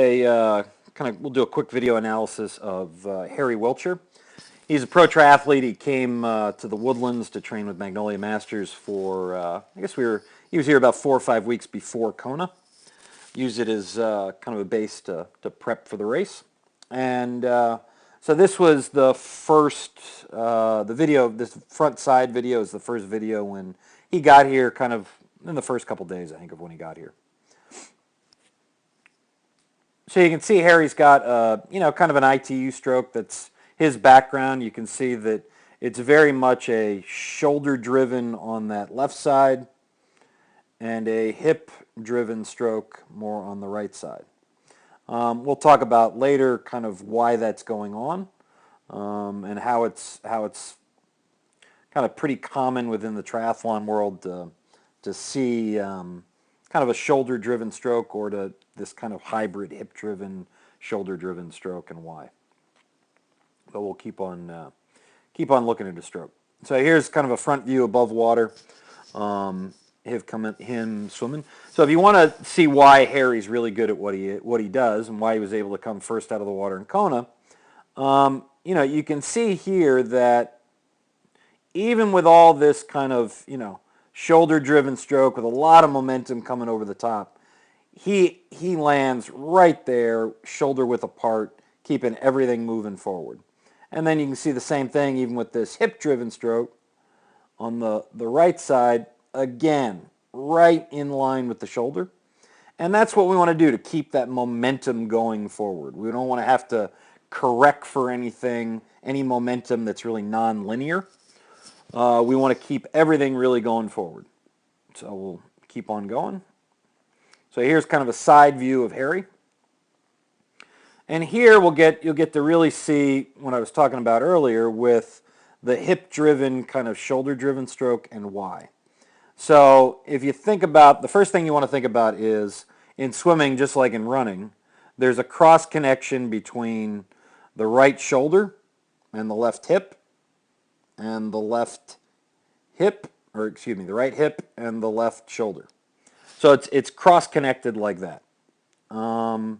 We'll do a quick video analysis of Harry Wiltshire. He's a pro triathlete. He came to the Woodlands to train with Magnolia Masters for he was here about 4 or 5 weeks before Kona. Used it as kind of a base to prep for the race. And so this was the first, the video, this front side video is the first video when he got here, kind of in the first couple days, I think, of when he got here. So you can see Harry's got, kind of an ITU stroke. That's his background. You can see that it's very much a shoulder-driven on that left side and a hip-driven stroke more on the right side. We'll talk about later kind of why that's going on and how it's kind of pretty common within the triathlon world to see kind of a shoulder-driven stroke or to this kind of hybrid hip-driven, shoulder-driven stroke and why. But we'll keep on looking at a stroke. So here's kind of a front view above water, him swimming. So if you want to see why Harry's really good at what he does and why he was able to come first out of the water in Kona, you can see here that even with all this kind of shoulder-driven stroke with a lot of momentum coming over the top, he lands right there, shoulder width apart, keeping everything moving forward. And then you can see the same thing even with this hip-driven stroke on the right side, again, right in line with the shoulder. And that's what we want to do to keep that momentum going forward. We don't want to have to correct for anything, any momentum that's really non-linear. We want to keep everything really going forward. So we'll keep on going. So here's kind of a side view of Harry. And here you'll get to really see what I was talking about earlier with the hip-driven, kind of shoulder-driven stroke and why. So if you think about, the first thing you want to think about is in swimming, just like in running, there's a cross connection between the right shoulder and the left hip and the right hip and the left shoulder. So it's cross-connected like that. So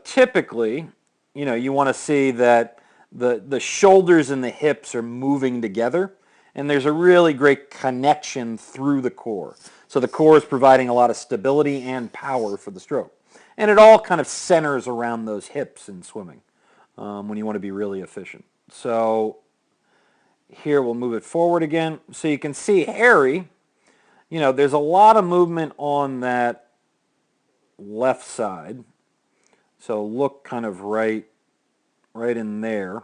typically, you want to see that the shoulders and the hips are moving together, and there's a really great connection through the core. So the core is providing a lot of stability and power for the stroke. And it all kind of centers around those hips in swimming when you want to be really efficient. So here we'll move it forward again. So you can see Harry, there's a lot of movement on that left side. So look kind of right in there.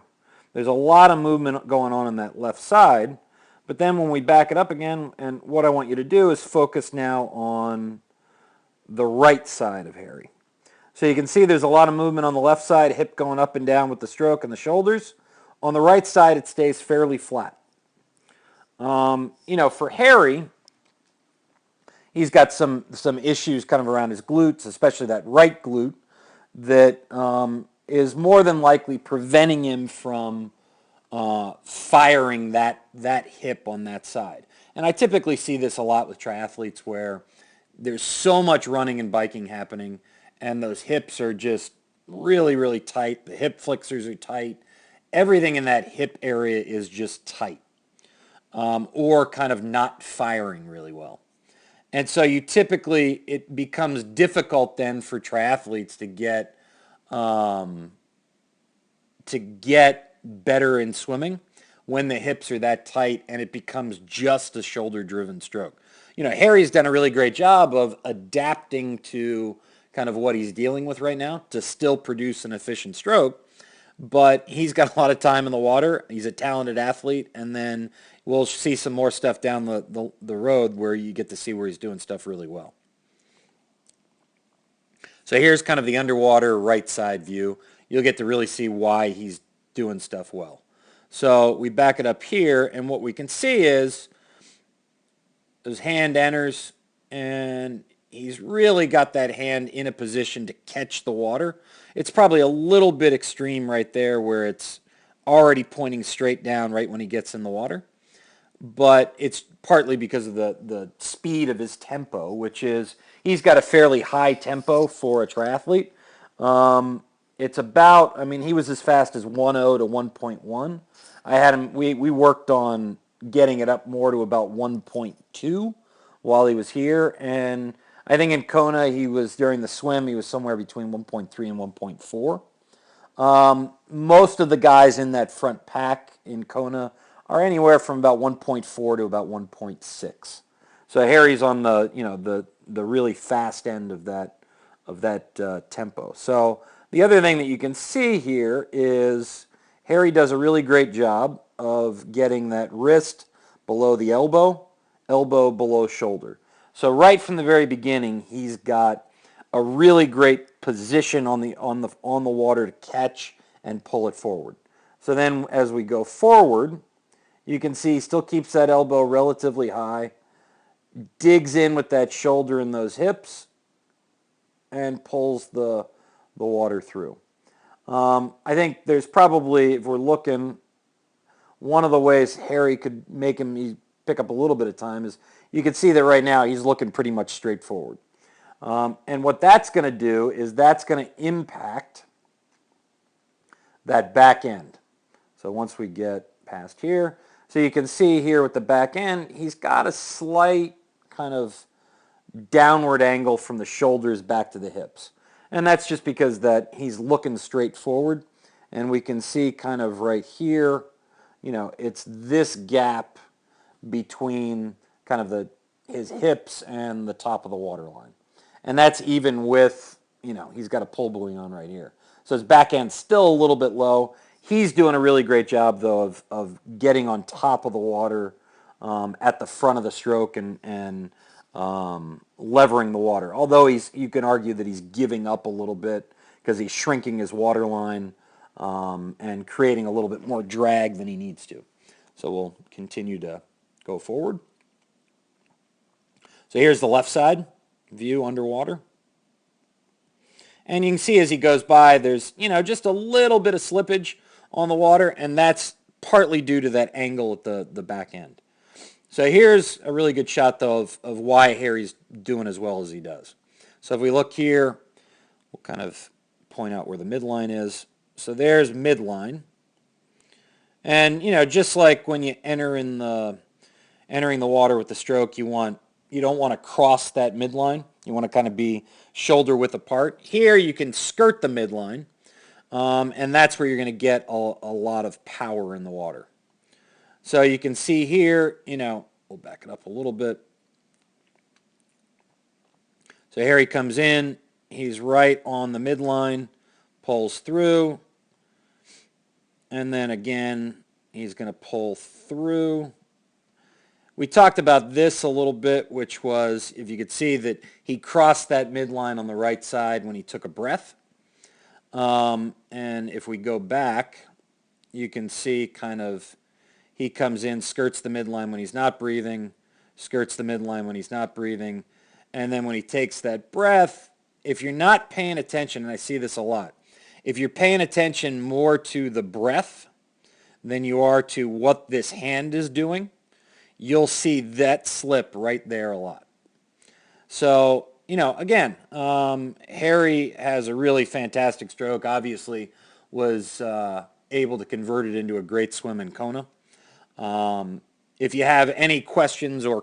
There's a lot of movement going on that left side. But then when we back it up again, and what I want you to do is focus now on the right side of Harry. So you can see there's a lot of movement on the left side, hip going up and down with the stroke and the shoulders. On the right side, it stays fairly flat. For Harry, he's got some issues kind of around his glutes, especially that right glute, that is more than likely preventing him from firing that hip on that side. And I typically see this a lot with triathletes where there's so much running and biking happening, and those hips are just really, really tight. The hip flexors are tight. Everything in that hip area is just tight or kind of not firing really well. And so it becomes difficult then for triathletes to get better in swimming when the hips are that tight and it becomes just a shoulder-driven stroke. Harry's done a really great job of adapting to kind of what he's dealing with right now to still produce an efficient stroke. But he's got a lot of time in the water. He's a talented athlete, and then we'll see some more stuff down the road where you get to see where he's doing stuff really well. So here's kind of the underwater right side view. You'll get to really see why he's doing stuff well. So we back it up here, and what we can see is his hand enters, and he's really got that hand in a position to catch the water. It's probably a little bit extreme right there where it's already pointing straight down right when he gets in the water. but it's partly because of the speed of his tempo, which is he's got a fairly high tempo for a triathlete. It's about, I mean, he was as fast as 1.0 to 1.1. I had him, we worked on getting it up more to about 1.2 while he was here. And I think in Kona, he was, during the swim, he was somewhere between 1.3 and 1.4. Most of the guys in that front pack in Kona are anywhere from about 1.4 to about 1.6. So Harry's on the, you know, the really fast end of that tempo. So the other thing that you can see here is Harry does a really great job of getting that wrist below the elbow, elbow below shoulder. So right from the very beginning, he's got a really great position on the water to catch and pull it forward. So then as we go forward, you can see he still keeps that elbow relatively high, digs in with that shoulder and those hips, and pulls the water through. I think there's probably, if we're looking, one of the ways Harry could make him pick up a little bit of time is you can see that right now he's looking pretty much straight forward. And what that's going to do is that's going to impact that back end. So once we get past here, so you can see here with the back end, he's got a slight kind of downward angle from the shoulders back to the hips. And that's just because that he's looking straight forward. And we can see kind of right here, you know, it's this gap between kind of his hips and the top of the water line. And that's even with, you know, he's got a pull buoy on right here. So his back end's still a little bit low. He's doing a really great job, though, of getting on top of the water at the front of the stroke and levering the water. Although you can argue that he's giving up a little bit because he's shrinking his water line and creating a little bit more drag than he needs to. So we'll continue to go forward. So here's the left side view underwater. And you can see as he goes by, there's, you know, just a little bit of slippage on the water, and that's partly due to that angle at the back end. So here's a really good shot, though, of why Harry's doing as well as he does. So if we look here, we'll kind of point out where the midline is. So there's midline. And, you know, just like when you entering the water with the stroke, you don't want to cross that midline. You want to kind of be shoulder width apart. Here you can skirt the midline, and that's where you're going to get a lot of power in the water. So you can see here, you know, we'll back it up a little bit. So Harry comes in, he's right on the midline, pulls through, and then again, he's going to pull through. We talked about this a little bit, which was, if you could see that he crossed that midline on the right side when he took a breath. And if we go back, you can see kind of he comes in, skirts the midline when he's not breathing, skirts the midline when he's not breathing. And then when he takes that breath, if you're not paying attention, and I see this a lot, if you're paying attention more to the breath than you are to what this hand is doing, you'll see that slip right there a lot. So, you know, again, Harry has a really fantastic stroke. Obviously was able to convert it into a great swim in Kona. If you have any questions or